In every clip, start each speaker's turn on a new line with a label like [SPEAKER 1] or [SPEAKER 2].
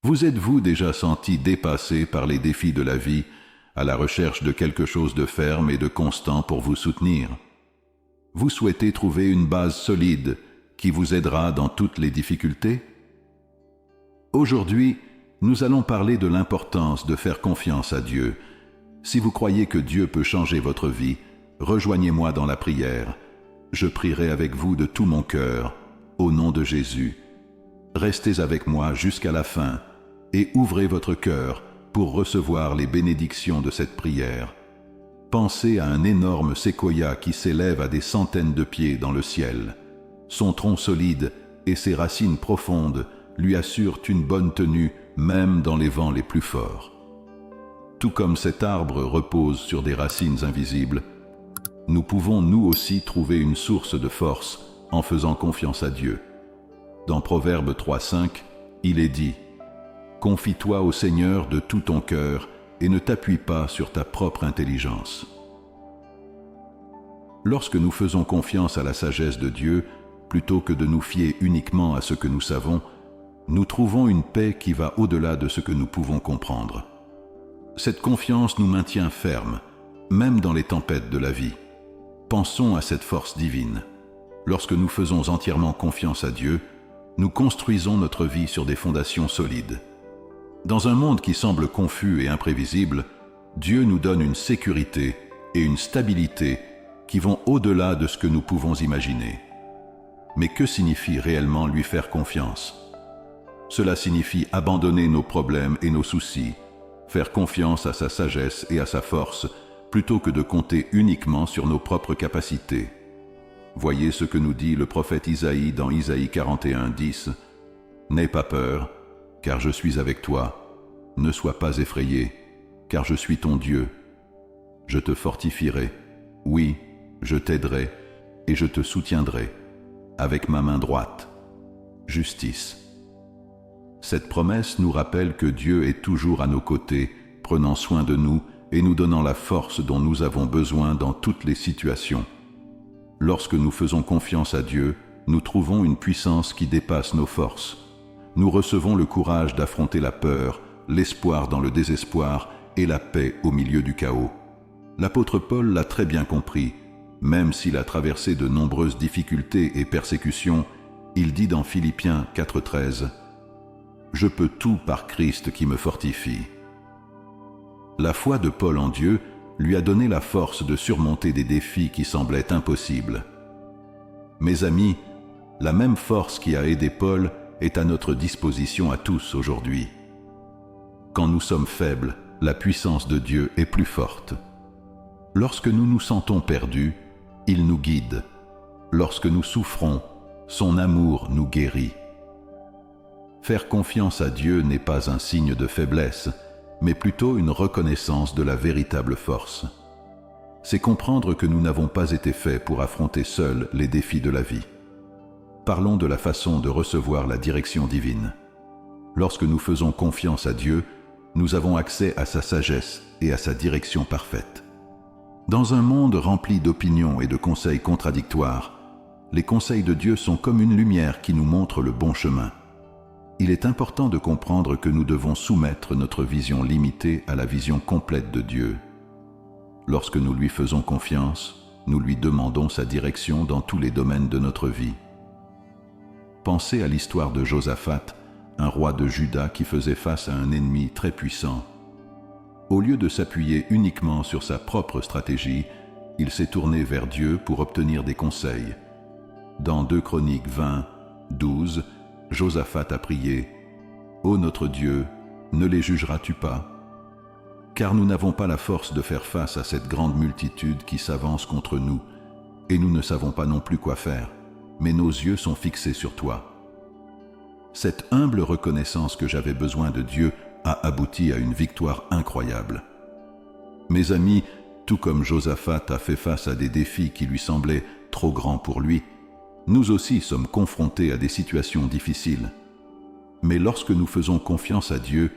[SPEAKER 1] Vous êtes-vous déjà senti dépassé par les défis de la vie, à la recherche de quelque chose de ferme et de constant pour vous soutenir? Vous souhaitez trouver une base solide qui vous aidera dans toutes les difficultés? Aujourd'hui, nous allons parler de l'importance de faire confiance à Dieu. Si vous croyez que Dieu peut changer votre vie, rejoignez-moi dans la prière. Je prierai avec vous de tout mon cœur, au nom de Jésus. Restez avec moi jusqu'à la fin et ouvrez votre cœur pour recevoir les bénédictions de cette prière. Pensez à un énorme séquoia qui s'élève à des centaines de pieds dans le ciel. Son tronc solide et ses racines profondes lui assurent une bonne tenue même dans les vents les plus forts. Tout comme cet arbre repose sur des racines invisibles, nous pouvons nous aussi trouver une source de force en faisant confiance à Dieu. Dans Proverbe 3,5, il est dit « Confie-toi au Seigneur de tout ton cœur et ne t'appuie pas sur ta propre intelligence. » Lorsque nous faisons confiance à la sagesse de Dieu, plutôt que de nous fier uniquement à ce que nous savons, nous trouvons une paix qui va au-delà de ce que nous pouvons comprendre. Cette confiance nous maintient fermes, même dans les tempêtes de la vie. Pensons à cette force divine. Lorsque nous faisons entièrement confiance à Dieu, nous construisons notre vie sur des fondations solides. Dans un monde qui semble confus et imprévisible, Dieu nous donne une sécurité et une stabilité qui vont au-delà de ce que nous pouvons imaginer. Mais que signifie réellement lui faire confiance? Cela signifie abandonner nos problèmes et nos soucis, faire confiance à sa sagesse et à sa force, plutôt que de compter uniquement sur nos propres capacités. Voyez ce que nous dit le prophète Isaïe dans Isaïe 41, 10. « N'aie pas peur, car je suis avec toi. Ne sois pas effrayé, car je suis ton Dieu. Je te fortifierai, oui, je t'aiderai, et je te soutiendrai, avec ma main droite. Justice. » Cette promesse nous rappelle que Dieu est toujours à nos côtés, prenant soin de nous et nous donnant la force dont nous avons besoin dans toutes les situations. Lorsque nous faisons confiance à Dieu, nous trouvons une puissance qui dépasse nos forces. Nous recevons le courage d'affronter la peur, l'espoir dans le désespoir et la paix au milieu du chaos. L'apôtre Paul l'a très bien compris. Même s'il a traversé de nombreuses difficultés et persécutions, il dit dans Philippiens 4,13 « Je peux tout par Christ qui me fortifie. » La foi de Paul en Dieu lui a donné la force de surmonter des défis qui semblaient impossibles. Mes amis, la même force qui a aidé Paul est à notre disposition à tous aujourd'hui. Quand nous sommes faibles, la puissance de Dieu est plus forte. Lorsque nous nous sentons perdus, il nous guide. Lorsque nous souffrons, son amour nous guérit. Faire confiance à Dieu n'est pas un signe de faiblesse, mais plutôt une reconnaissance de la véritable force. C'est comprendre que nous n'avons pas été faits pour affronter seuls les défis de la vie. Parlons de la façon de recevoir la direction divine. Lorsque nous faisons confiance à Dieu, nous avons accès à sa sagesse et à sa direction parfaite. Dans un monde rempli d'opinions et de conseils contradictoires, les conseils de Dieu sont comme une lumière qui nous montre le bon chemin. Il est important de comprendre que nous devons soumettre notre vision limitée à la vision complète de Dieu. Lorsque nous lui faisons confiance, nous lui demandons sa direction dans tous les domaines de notre vie. Pensez à l'histoire de Josaphat, un roi de Juda qui faisait face à un ennemi très puissant. Au lieu de s'appuyer uniquement sur sa propre stratégie, il s'est tourné vers Dieu pour obtenir des conseils. Dans 2 Chroniques 20, 12, Josaphat a prié « Ô notre Dieu, ne les jugeras-tu pas? Car nous n'avons pas la force de faire face à cette grande multitude qui s'avance contre nous, et nous ne savons pas non plus quoi faire, mais nos yeux sont fixés sur toi. » Cette humble reconnaissance que j'avais besoin de Dieu a abouti à une victoire incroyable. Mes amis, tout comme Josaphat a fait face à des défis qui lui semblaient trop grands pour lui, nous aussi sommes confrontés à des situations difficiles. Mais lorsque nous faisons confiance à Dieu,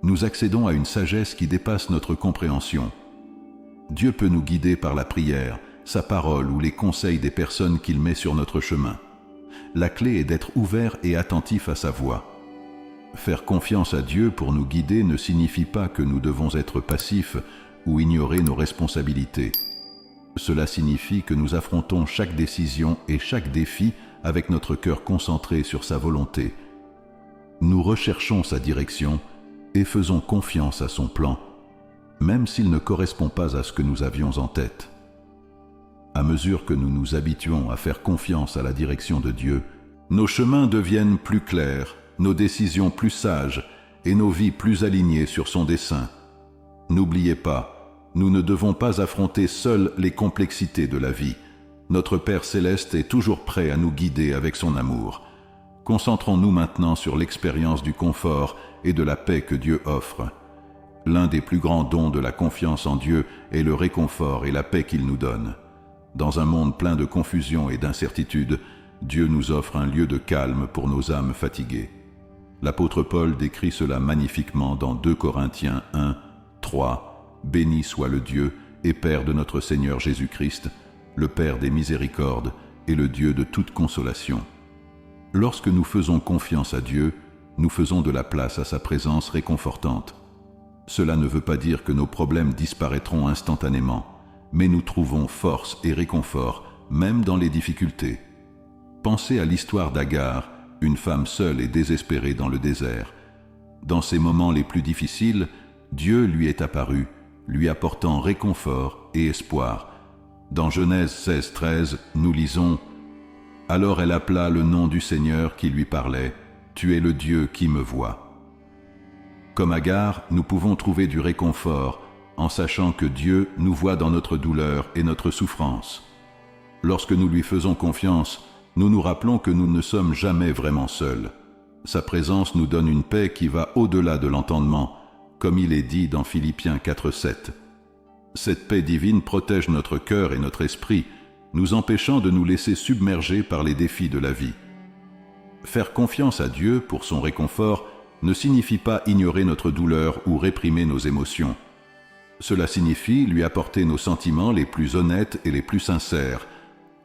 [SPEAKER 1] nous accédons à une sagesse qui dépasse notre compréhension. Dieu peut nous guider par la prière, sa parole ou les conseils des personnes qu'il met sur notre chemin. La clé est d'être ouvert et attentif à sa voix. Faire confiance à Dieu pour nous guider ne signifie pas que nous devons être passifs ou ignorer nos responsabilités. Cela signifie que nous affrontons chaque décision et chaque défi avec notre cœur concentré sur sa volonté. Nous recherchons sa direction et faisons confiance à son plan, même s'il ne correspond pas à ce que nous avions en tête. À mesure que nous nous habituons à faire confiance à la direction de Dieu, nos chemins deviennent plus clairs, nos décisions plus sages et nos vies plus alignées sur son dessein. N'oubliez pas, nous ne devons pas affronter seuls les complexités de la vie. Notre Père Céleste est toujours prêt à nous guider avec son amour. Concentrons-nous maintenant sur l'expérience du confort et de la paix que Dieu offre. L'un des plus grands dons de la confiance en Dieu est le réconfort et la paix qu'il nous donne. Dans un monde plein de confusion et d'incertitude, Dieu nous offre un lieu de calme pour nos âmes fatiguées. L'apôtre Paul décrit cela magnifiquement dans 2 Corinthiens 1, 3. « Béni soit le Dieu et Père de notre Seigneur Jésus-Christ, le Père des miséricordes et le Dieu de toute consolation. » Lorsque nous faisons confiance à Dieu, nous faisons de la place à sa présence réconfortante. Cela ne veut pas dire que nos problèmes disparaîtront instantanément, mais nous trouvons force et réconfort même dans les difficultés. Pensez à l'histoire d'Agar, une femme seule et désespérée dans le désert. Dans ces moments les plus difficiles, Dieu lui est apparu, lui apportant réconfort et espoir. Dans Genèse 16, 13, nous lisons « Alors elle appela le nom du Seigneur qui lui parlait, « Tu es le Dieu qui me voit. » Comme Agar, nous pouvons trouver du réconfort en sachant que Dieu nous voit dans notre douleur et notre souffrance. Lorsque nous lui faisons confiance, nous nous rappelons que nous ne sommes jamais vraiment seuls. Sa présence nous donne une paix qui va au-delà de l'entendement, comme il est dit dans Philippiens 4, 7. Cette paix divine protège notre cœur et notre esprit, nous empêchant de nous laisser submerger par les défis de la vie. Faire confiance à Dieu pour son réconfort ne signifie pas ignorer notre douleur ou réprimer nos émotions. Cela signifie lui apporter nos sentiments les plus honnêtes et les plus sincères,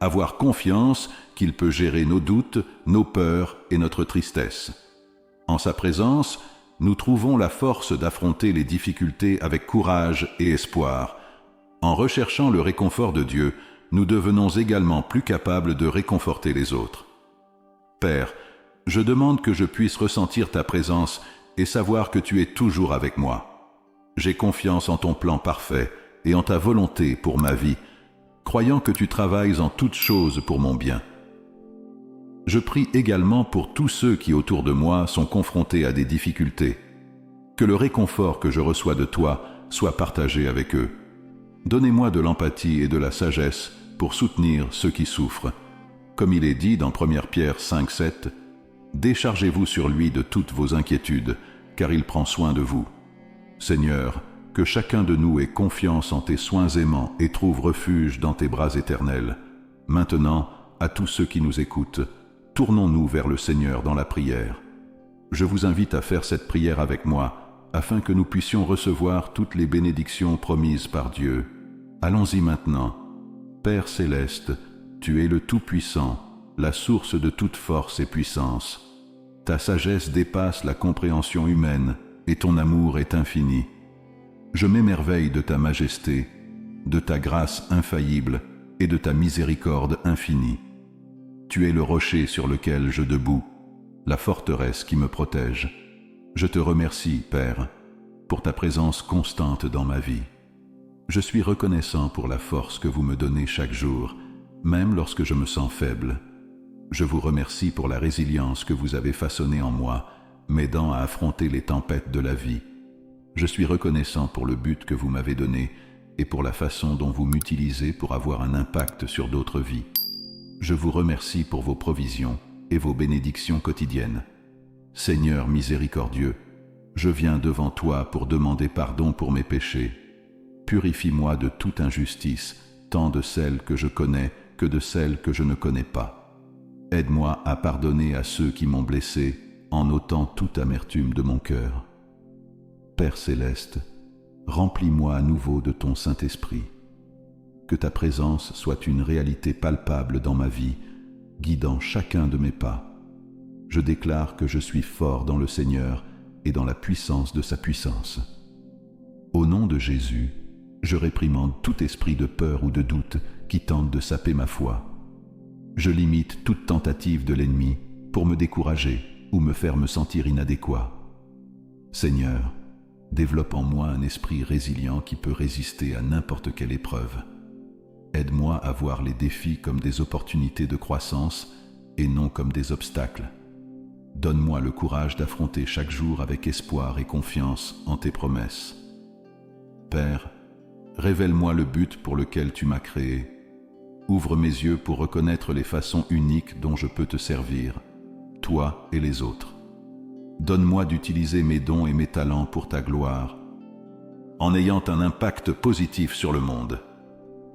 [SPEAKER 1] avoir confiance qu'il peut gérer nos doutes, nos peurs et notre tristesse. En sa présence, nous trouvons la force d'affronter les difficultés avec courage et espoir. En recherchant le réconfort de Dieu, nous devenons également plus capables de réconforter les autres. Père, je demande que je puisse ressentir ta présence et savoir que tu es toujours avec moi. J'ai confiance en ton plan parfait et en ta volonté pour ma vie, croyant que tu travailles en toutes choses pour mon bien. Je prie également pour tous ceux qui autour de moi sont confrontés à des difficultés. Que le réconfort que je reçois de toi soit partagé avec eux. Donnez-moi de l'empathie et de la sagesse pour soutenir ceux qui souffrent. Comme il est dit dans 1 Pierre 5, 7, « Déchargez-vous sur lui de toutes vos inquiétudes, car il prend soin de vous. » Seigneur, que chacun de nous ait confiance en tes soins aimants et trouve refuge dans tes bras éternels. Maintenant, à tous ceux qui nous écoutent, tournons-nous vers le Seigneur dans la prière. Je vous invite à faire cette prière avec moi, afin que nous puissions recevoir toutes les bénédictions promises par Dieu. Allons-y maintenant. Père Céleste, tu es le Tout-Puissant, la source de toute force et puissance. Ta sagesse dépasse la compréhension humaine et ton amour est infini. Je m'émerveille de ta majesté, de ta grâce infaillible et de ta miséricorde infinie. Tu es le rocher sur lequel je debout, la forteresse qui me protège. Je te remercie, Père, pour ta présence constante dans ma vie. Je suis reconnaissant pour la force que vous me donnez chaque jour, même lorsque je me sens faible. Je vous remercie pour la résilience que vous avez façonnée en moi, m'aidant à affronter les tempêtes de la vie. Je suis reconnaissant pour le but que vous m'avez donné et pour la façon dont vous m'utilisez pour avoir un impact sur d'autres vies. Je vous remercie pour vos provisions et vos bénédictions quotidiennes. Seigneur miséricordieux, je viens devant toi pour demander pardon pour mes péchés. Purifie-moi de toute injustice, tant de celles que je connais que de celles que je ne connais pas. Aide-moi à pardonner à ceux qui m'ont blessé en ôtant toute amertume de mon cœur. Père Céleste, remplis-moi à nouveau de ton Saint-Esprit. Que ta présence soit une réalité palpable dans ma vie, guidant chacun de mes pas. Je déclare que je suis fort dans le Seigneur et dans la puissance de sa puissance. Au nom de Jésus, je réprimande tout esprit de peur ou de doute qui tente de saper ma foi. Je limite toute tentative de l'ennemi pour me décourager ou me faire me sentir inadéquat. Seigneur, développe en moi un esprit résilient qui peut résister à n'importe quelle épreuve. Aide-moi à voir les défis comme des opportunités de croissance et non comme des obstacles. Donne-moi le courage d'affronter chaque jour avec espoir et confiance en tes promesses. Père, révèle-moi le but pour lequel tu m'as créé. Ouvre mes yeux pour reconnaître les façons uniques dont je peux te servir, toi et les autres. Donne-moi d'utiliser mes dons et mes talents pour ta gloire, en ayant un impact positif sur le monde.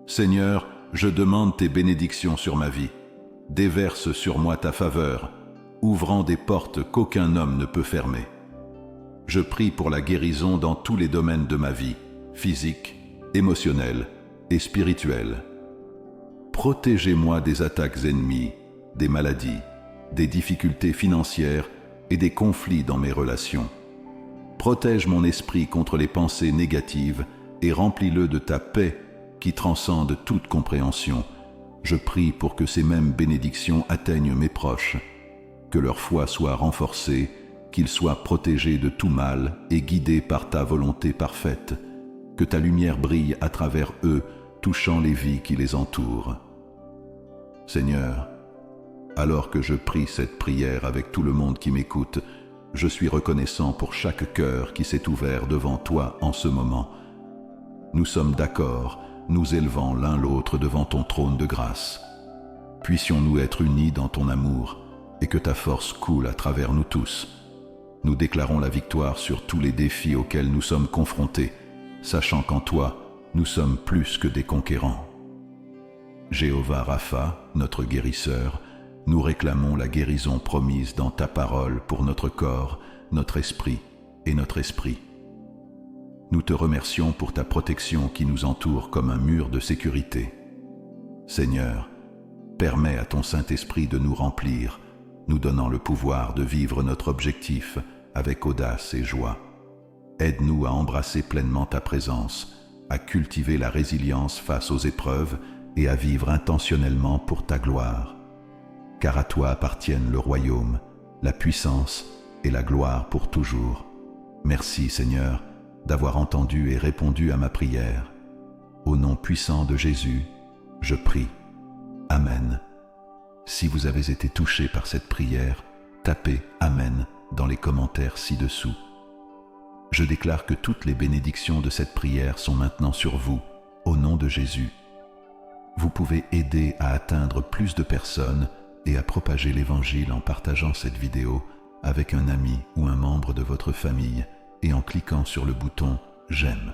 [SPEAKER 1] Seigneur, je demande tes bénédictions sur ma vie. Déverse sur moi ta faveur, ouvrant des portes qu'aucun homme ne peut fermer. Je prie pour la guérison dans tous les domaines de ma vie, physique, émotionnelle et spirituelle. Protégez-moi des attaques ennemies, des maladies, des difficultés financières et des conflits dans mes relations. Protège mon esprit contre les pensées négatives et remplis-le de ta paix qui transcende toute compréhension. Je prie pour que ces mêmes bénédictions atteignent mes proches, que leur foi soit renforcée, qu'ils soient protégés de tout mal et guidés par ta volonté parfaite, que ta lumière brille à travers eux, touchant les vies qui les entourent. Seigneur, alors que je prie cette prière avec tout le monde qui m'écoute, je suis reconnaissant pour chaque cœur qui s'est ouvert devant toi en ce moment. Nous sommes d'accord, nous élevant l'un l'autre devant ton trône de grâce. Puissions-nous être unis dans ton amour et que ta force coule à travers nous tous. Nous déclarons la victoire sur tous les défis auxquels nous sommes confrontés, sachant qu'en toi, nous sommes plus que des conquérants. Jéhovah Rapha, notre guérisseur, nous réclamons la guérison promise dans ta parole pour notre corps, notre esprit et notre esprit. Nous te remercions pour ta protection qui nous entoure comme un mur de sécurité. Seigneur, permets à ton Saint-Esprit de nous remplir, nous donnant le pouvoir de vivre notre objectif avec audace et joie. Aide-nous à embrasser pleinement ta présence, à cultiver la résilience face aux épreuves et à vivre intentionnellement pour ta gloire. Car à toi appartiennent le royaume, la puissance et la gloire pour toujours. Merci Seigneur d'avoir entendu et répondu à ma prière. Au nom puissant de Jésus, je prie. Amen. Si vous avez été touché par cette prière, tapez « Amen » dans les commentaires ci-dessous. Je déclare que toutes les bénédictions de cette prière sont maintenant sur vous, au nom de Jésus. Vous pouvez aider à atteindre plus de personnes et à propager l'Évangile en partageant cette vidéo avec un ami ou un membre de votre famille et en cliquant sur le bouton « J'aime ».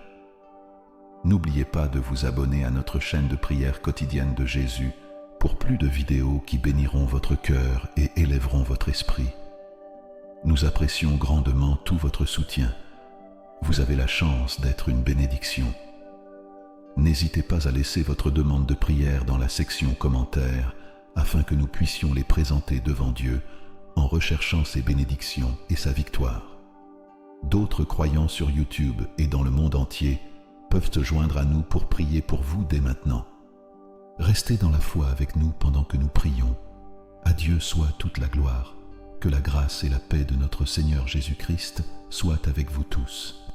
[SPEAKER 1] N'oubliez pas de vous abonner à notre chaîne de prière quotidienne de Jésus pour plus de vidéos qui béniront votre cœur et élèveront votre esprit. Nous apprécions grandement tout votre soutien. Vous avez la chance d'être une bénédiction. N'hésitez pas à laisser votre demande de prière dans la section commentaires afin que nous puissions les présenter devant Dieu en recherchant ses bénédictions et sa victoire. D'autres croyants sur YouTube et dans le monde entier peuvent se joindre à nous pour prier pour vous dès maintenant. Restez dans la foi avec nous pendant que nous prions. À Dieu soit toute la gloire. Que la grâce et la paix de notre Seigneur Jésus-Christ soient avec vous tous.